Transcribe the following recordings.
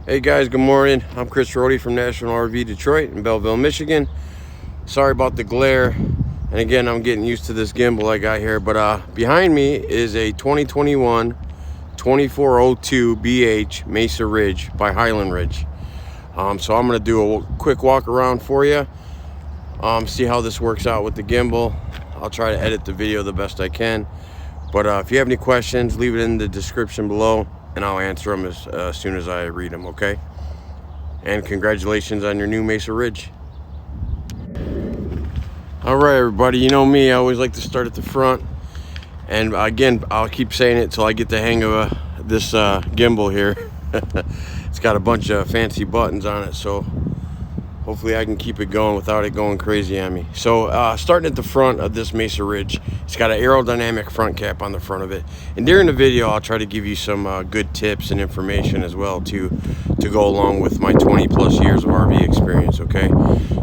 Hey guys, good morning. I'm Chris Rohde from National RV Detroit in Belleville, Michigan. Sorry about the glare, and again, I'm getting used to this gimbal I got here, but behind me is a 2021 2402 BH Mesa Ridge by Highland Ridge. So I'm gonna do a quick walk around for you, see how this works out with the gimbal. I'll try to edit the video the best I can, but if you have any questions, leave it in the description below and I'll answer them as soon as I read them, okay? And congratulations on your new Mesa Ridge. All right, everybody, you know me, I always like to start at the front. And again, I'll keep saying it till I get the hang of this gimbal here. It's got a bunch of fancy buttons on it, so hopefully I can keep it going without it going crazy on me. So starting at the front of this Mesa Ridge, it's got an aerodynamic front cap on the front of it. And during the video, I'll try to give you some good tips and information as well to go along with my 20 plus years of RV experience, okay?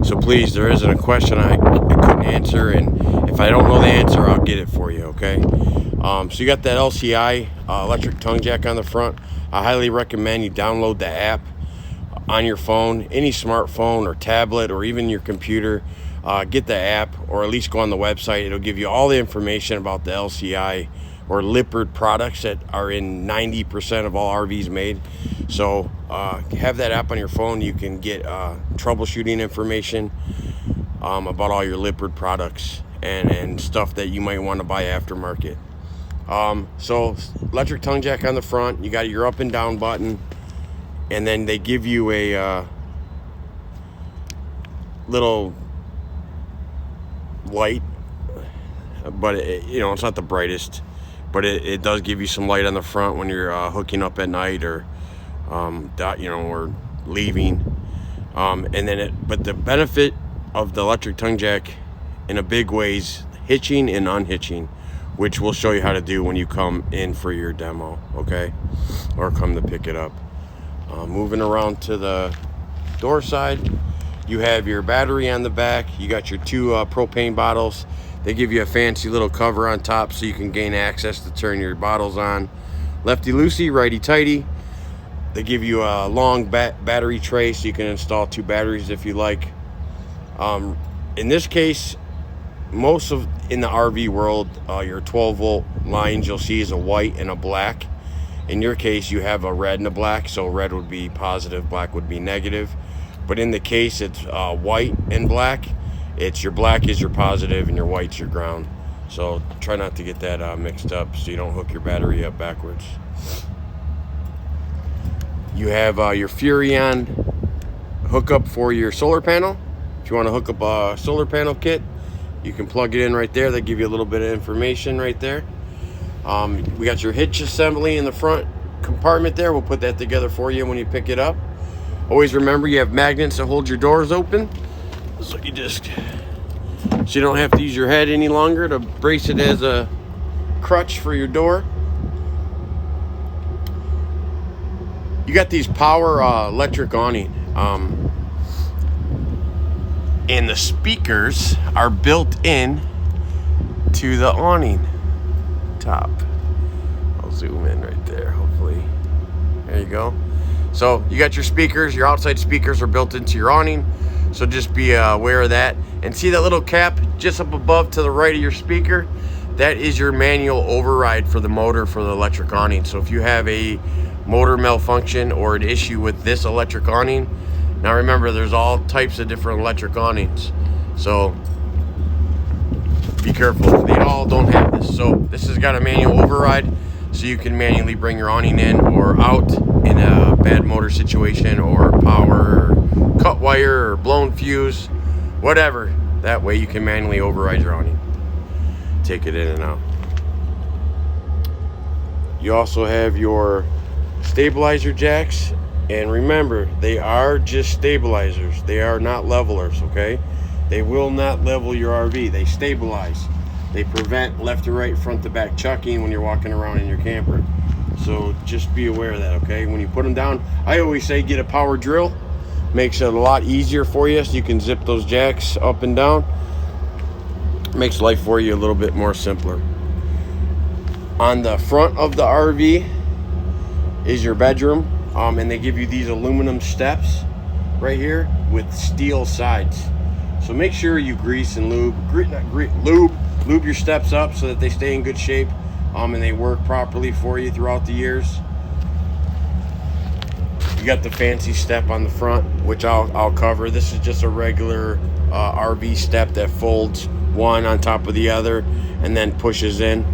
So please, there isn't a question I couldn't answer, and if I don't know the answer, I'll get it for you, okay? So you got that LCI electric tongue jack on the front. I highly recommend you download the app on your phone, any smartphone or tablet or even your computer. Get the app, or at least go on the website. It'll give you all the information about the LCI or Lippert products that are in 90% of all RVs made. So have that app on your phone. You can get troubleshooting information about all your Lippert products and stuff that you might want to buy aftermarket. So electric tongue jack on the front, you got your up and down button, and then they give you a little light, but it's not the brightest, but it does give you some light on the front when you're hooking up at night or or leaving. But the benefit of the electric tongue jack in a big way is hitching and unhitching, which we'll show you how to do when you come in for your demo, okay, or come to pick it up. Moving around to the door side, you have your battery on the back. You got your two propane bottles. They give you a fancy little cover on top so you can gain access to turn your bottles on. Lefty loosey, righty tighty. They give you a long battery tray so you can install two batteries if you like. In this case, in the RV world, your 12 volt lines you'll see is a white and a black. In your case, you have a red and a black, so red would be positive, black would be negative. But in the case, it's white and black. It's your black is your positive and your white's your ground. So try not to get that mixed up so you don't hook your battery up backwards. You have your Furrion hookup for your solar panel. If you want to hook up a solar panel kit, you can plug it in right there. They give you a little bit of information right there. We got your hitch assembly in the front compartment there. We'll put that together for you when you pick it up. Always remember, you have magnets that hold your doors open, so you don't have to use your head any longer to brace it as a crutch for your door. You got these power electric awning, and the speakers are built in to the awning top. I'll zoom in right there, hopefully. There you go. So you got your speakers, your outside speakers are built into your awning, so just be aware of that. And see that little cap just up above to the right of your speaker? That is your manual override for the motor for the electric awning. So if you have a motor malfunction or an issue with this electric awning, now remember, there's all types of different electric awnings, so be careful. They all don't have this. So this has got a manual override, so you can manually bring your awning in or out in a bad motor situation, or power, or cut wire, or blown fuse, whatever. That way you can manually override your awning. Take it in and out. You also have your stabilizer jacks, and remember, they are just stabilizers. They are not levelers, okay? They will not level your RV. They stabilize. They prevent left to right, front to back chucking when you're walking around in your camper. So just be aware of that, okay? When you put them down, I always say get a power drill. Makes it a lot easier for you, so you can zip those jacks up and down. Makes life for you a little bit more simpler. On the front of the RV is your bedroom And they give you these aluminum steps right here with steel sides. So make sure you grease and lube your steps up so that they stay in good shape, and they work properly for you throughout the years. You got the fancy step on the front, which I'll cover. This is just a regular RV step that folds one on top of the other and then pushes in.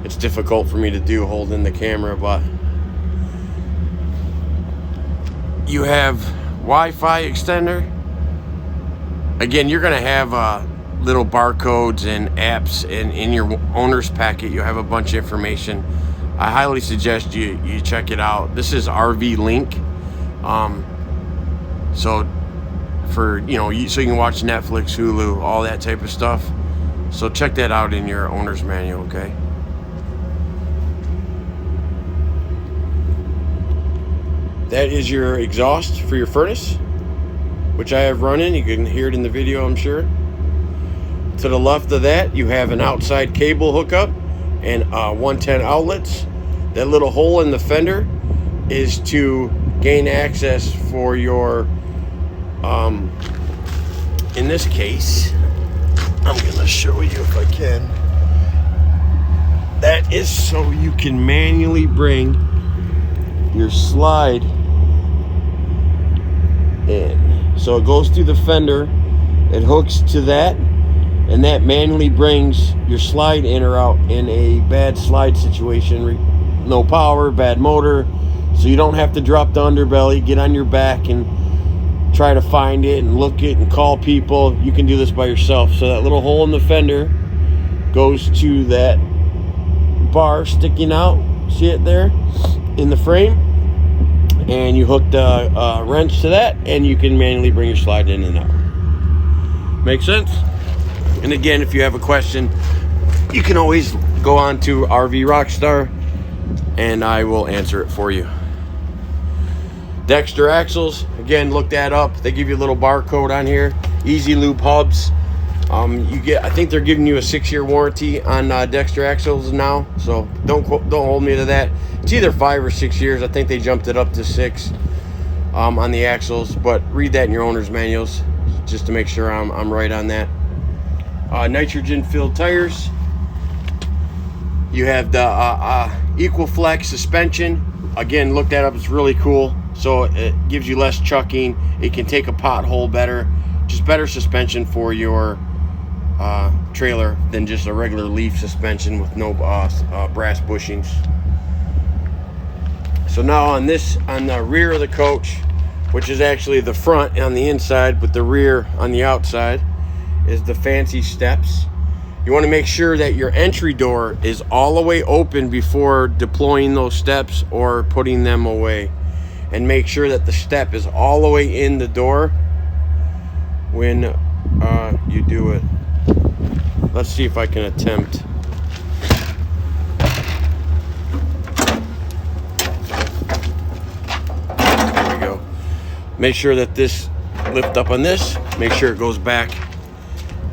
It's difficult for me to do holding the camera, but you have Wi-Fi extender. Again, you're gonna have little barcodes and apps, and in your owner's packet you'll have a bunch of information. I highly suggest you check it out. This is RV Link, so for so you can watch Netflix, Hulu, all that type of stuff. So check that out in your owner's manual, okay? That is your exhaust for your furnace, which I have running. You can hear it in the video, I'm sure. To the left of that, you have an outside cable hookup and 110 outlets. That little hole in the fender is to gain access for your, in this case, I'm gonna show you if I can. That is so you can manually bring your slide in. So it goes through the fender, it hooks to that, and that manually brings your slide in or out in a bad slide situation. No power, bad motor, so you don't have to drop the underbelly, get on your back and try to find it and look it and call people. You can do this by yourself. So that little hole in the fender goes to that bar sticking out, see it there in the frame, and you hook the wrench to that, and you can manually bring your slide in and out. Make sense? And again, if you have a question, you can always go on to RV Rockstar and I will answer it for you. Dexter axles, again, look that up. They give you a little barcode on here. Easy Lube hubs. I think they're giving you a 6-year warranty on Dexter axles now, so don't hold me to that. It's either 5 or 6 years. I think they jumped it up to 6 on the axles, but read that in your owner's manuals just to make sure I'm right on that. Nitrogen filled tires. You have the EqualFlex suspension. Again, look that up. It's really cool. So it gives you less chucking. It can take a pothole better. Just better suspension for your trailer than just a regular leaf suspension with no brass bushings. So now on the rear of the coach, which is actually the front on the inside, but the rear on the outside, is the fancy steps. You want to make sure that your entry door is all the way open before deploying those steps or putting them away. And make sure that the step is all the way in the door when you do it. Let's see if I can attempt. There we go. Make sure that this lift up on this, make sure it goes back,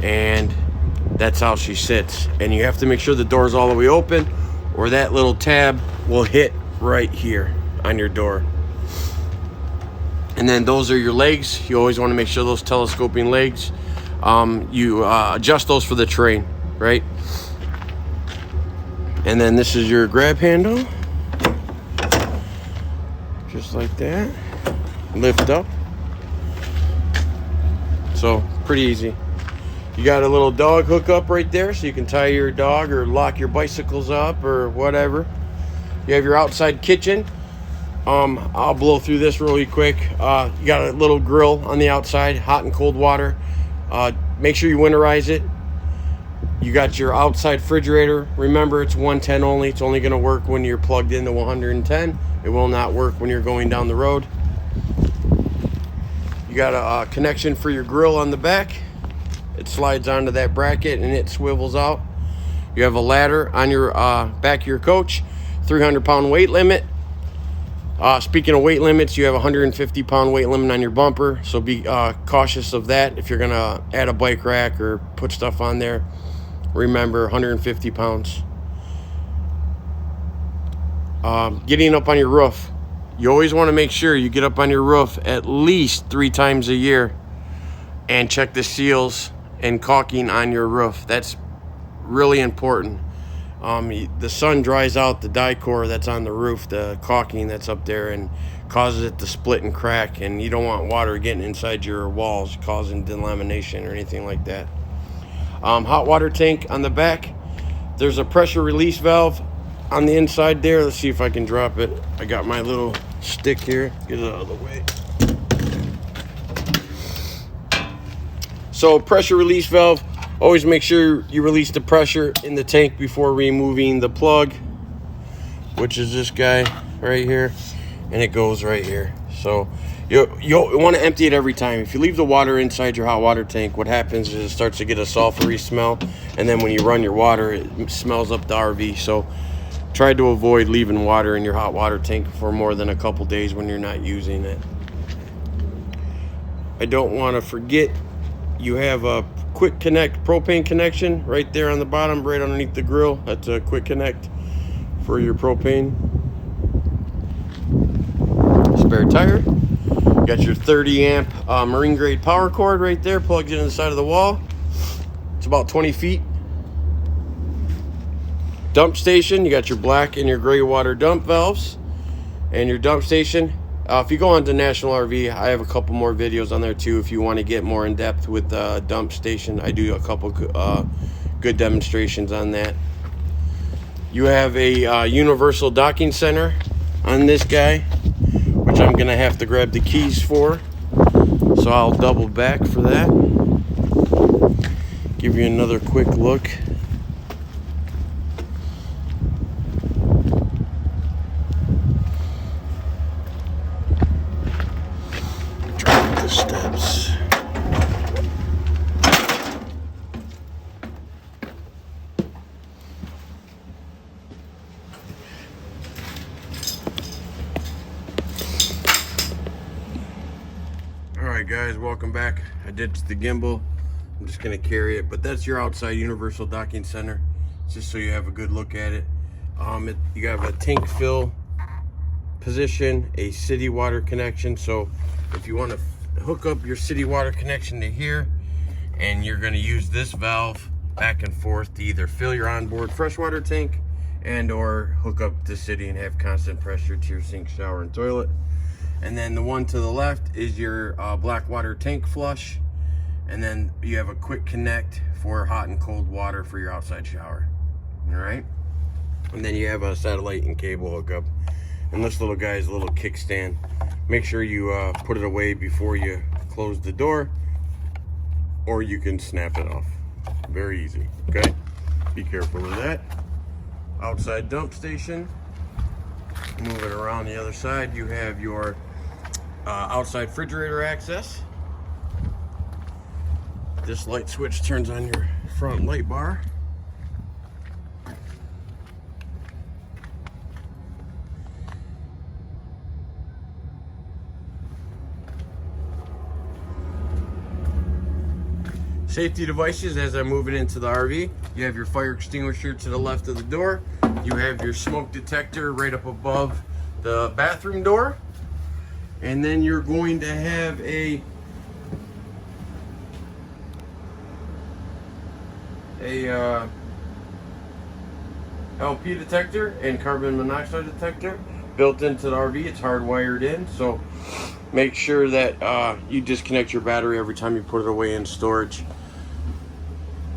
and that's how she sits. And you have to make sure the door is all the way open, or that little tab will hit right here on your door. And then those are your legs. You always want to make sure those telescoping legs, you adjust those for the terrain, right? And then this is your grab handle, just like that. Lift up. So pretty easy. You got a little dog hookup right there, so you can tie your dog or lock your bicycles up or whatever. You have your outside kitchen. I'll blow through this really quick. You got a little grill on the outside, hot and cold water. Make sure you winterize it. You got your outside refrigerator. Remember, it's 110 only. It's only going to work when you're plugged into 110. It will not work when you're going down the road. You got a connection for your grill on the back. It slides onto that bracket and it swivels out. You have a ladder on your back of your coach. 300-pound weight limit. Speaking of weight limits, you have a 150-pound weight limit on your bumper, so be cautious of that. If you're going to add a bike rack or put stuff on there, remember 150 pounds. Getting up on your roof. You always want to make sure you get up on your roof at least 3 times a year and check the seals and caulking on your roof. That's really important. The sun dries out the Dicor that's on the roof, the caulking that's up there, and causes it to split and crack, and you don't want water getting inside your walls causing delamination or anything like that. Hot water tank on the back, there's a pressure release valve on the inside there. Let's see if I can drop it. I got my little stick here, get it out of the way. So pressure release valve, always make sure you release the pressure in the tank before removing the plug, which is this guy right here, and it goes right here. So you'll want to empty it every time. If you leave the water inside your hot water tank, what happens is it starts to get a sulfury smell, and then when you run your water, it smells up the RV. So try to avoid leaving water in your hot water tank for more than a couple days when you're not using it. I don't want to forget, you have a quick connect propane connection right there on the bottom, right underneath the grill. That's a quick connect for your propane. Spare tire. Got your 30 amp marine grade power cord right there, plugged in the side of the wall. It's about 20 feet. Dump station, you got your black and your gray water dump valves. And your dump station, if you go on to National RV, I have a couple more videos on there too if you want to get more in depth with the dump station. I do a couple good demonstrations on that. You have a universal docking center on this guy, which I'm gonna have to grab the keys for, so I'll double back for that. Give you another quick look. Drop the steps. Alright guys, welcome back. I ditched the gimbal. I'm just going to carry it, but that's your outside universal docking center, just so you have a good look at it. You have a tank fill position, a city water connection. So if you want to hook up your city water connection to here, and you're going to use this valve back and forth to either fill your onboard freshwater tank and or hook up the city and have constant pressure to your sink, shower, and toilet. And then the one to the left is your black water tank flush. And then you have a quick connect for hot and cold water for your outside shower. All right. And then you have a satellite and cable hookup. And this little guy is a little kickstand. Make sure you put it away before you close the door, or you can snap it off. Very easy, okay? Be careful with that. Outside dump station. Move it around the other side. You have your outside refrigerator access. This light switch turns on your front light bar. Safety devices as I move it into the RV. You have your fire extinguisher to the left of the door. You have your smoke detector right up above the bathroom door. And then you're going to have a LP detector and carbon monoxide detector built into the RV. It's hardwired in, so make sure that you disconnect your battery every time you put it away in storage.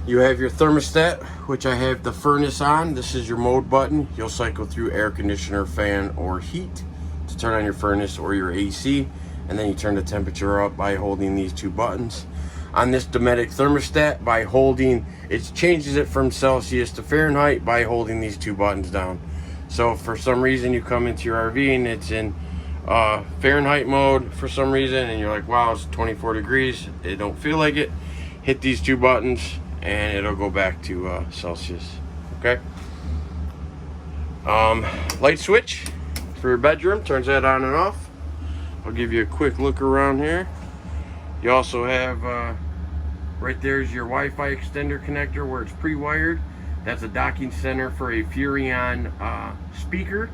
You have your thermostat, which I have the furnace on. This is your mode button. You'll cycle through air conditioner, fan, or heat to turn on your furnace or your AC, and then you turn the temperature up by holding these two buttons. On this Dometic thermostat, by holding, it changes it from Celsius to Fahrenheit by holding these two buttons down. So if for some reason you come into your RV and it's in Fahrenheit mode for some reason, and you're like, wow, it's 24 degrees, it don't feel like it, hit these two buttons and it'll go back to Celsius. Okay. Light switch for your bedroom, turns that on and off. I'll give you a quick look around here. You also have right there's your Wi-Fi extender connector where it's pre-wired. That's a docking center for a Furrion speaker,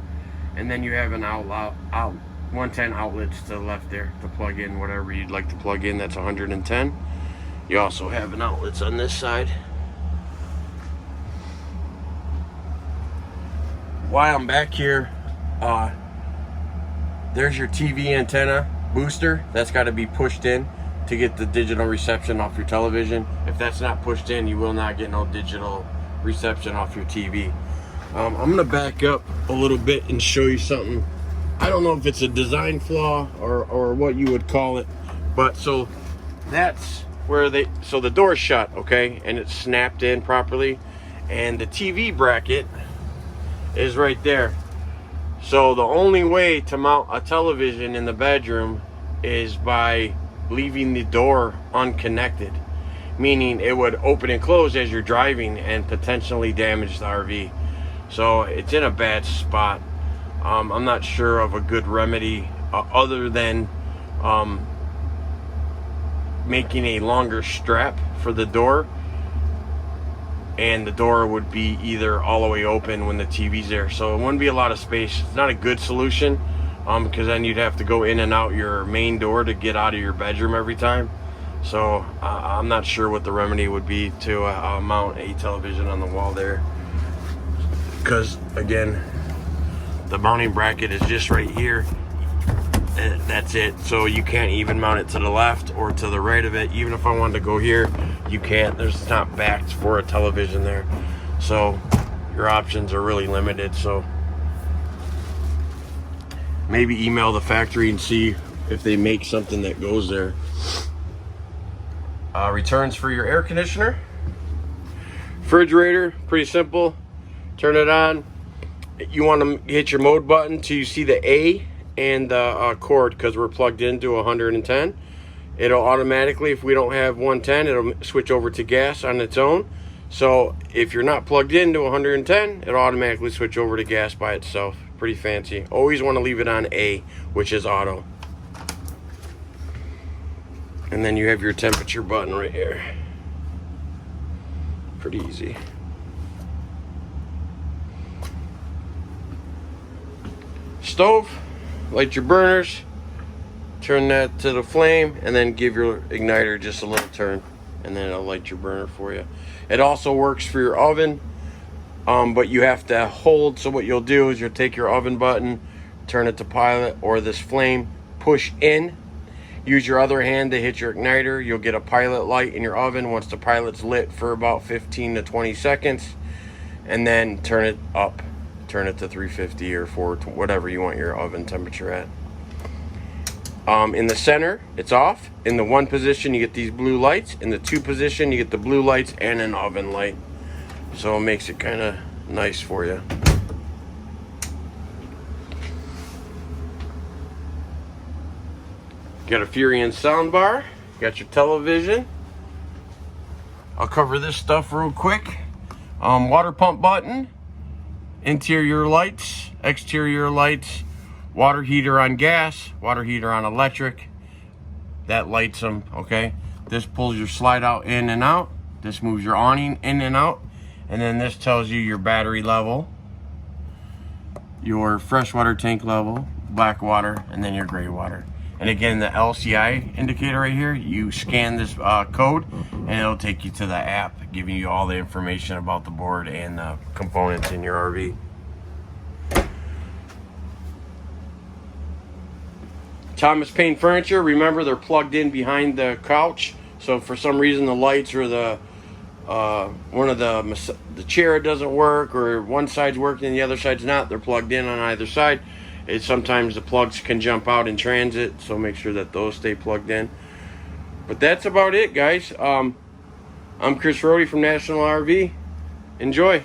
and then you have an 110 outlets to the left there to plug in whatever you'd like to plug in. That's 110. You also have an outlets on this side. While I'm back here, there's your TV antenna booster. That's got to be pushed in to get the digital reception off your television. If that's not pushed in, you will not get no digital reception off your TV. I'm gonna back up a little bit and show you something. I don't know if it's a design flaw or what you would call it, but so that's where so the door's shut, okay, and it's snapped in properly, and the TV bracket is right there. So the only way to mount a television in the bedroom is by leaving the door unconnected, meaning it would open and close as you're driving and potentially damage the RV. So it's in a bad spot. I'm not sure of a good remedy other than making a longer strap for the door, and the door would be either all the way open when the TV's there, so it wouldn't be a lot of space. It's not a good solution, because then you'd have to go in and out your main door to get out of your bedroom every time. So I'm not sure what the remedy would be to mount a television on the wall there, because again, the mounting bracket is just right here. That's it. So you can't even mount it to the left or to the right of it. Even if I wanted to go here, you can't. There's not backed for a television there, so your options are really limited. So maybe email the factory and see if they make something that goes there. Returns for your air conditioner, refrigerator, pretty simple. Turn it on. You want to hit your mode button till you see the A and the cord, because we're plugged into 110. It'll automatically, if we don't have 110, it'll switch over to gas on its own. So if you're not plugged into 110, it'll automatically switch over to gas by itself. Pretty fancy. Always want to leave it on A, which is auto. And then you have your temperature button right here. Pretty easy. Stove, light your burners, turn that to the flame, and then give your igniter just a little turn, and then it'll light your burner for you. It also works for your oven, but you have to hold. So what you'll do is you'll take your oven button, turn it to pilot or this flame, push in, use your other hand to hit your igniter. You'll get a pilot light in your oven once the pilot's lit for about 15 to 20 seconds, and then turn it up. Turn it to 350 or 4, whatever you want your oven temperature at. In the center, it's off. In the 1 position, you get these blue lights. In the 2 position, you get the blue lights and an oven light. So it makes it kind of nice for you. Got a Furrion sound bar. Got your television. I'll cover this stuff real quick. Water pump button. Interior lights, exterior lights, water heater on gas, water heater on electric. That lights them, okay? This pulls your slide out in and out. This moves your awning in and out. And then this tells you your battery level, your freshwater tank level, black water, and then your gray water. And again, the LCI indicator right here, you scan this code and it'll take you to the app, giving you all the information about the board and the components in your RV. Thomas Paine Furniture, remember they're plugged in behind the couch. So if for some reason the lights or the one of the chair doesn't work, or one side's working and the other side's not, they're plugged in on either side. Sometimes the plugs can jump out in transit, so make sure that those stay plugged in. But that's about it, guys. I'm Chris Rohde from National RV. Enjoy.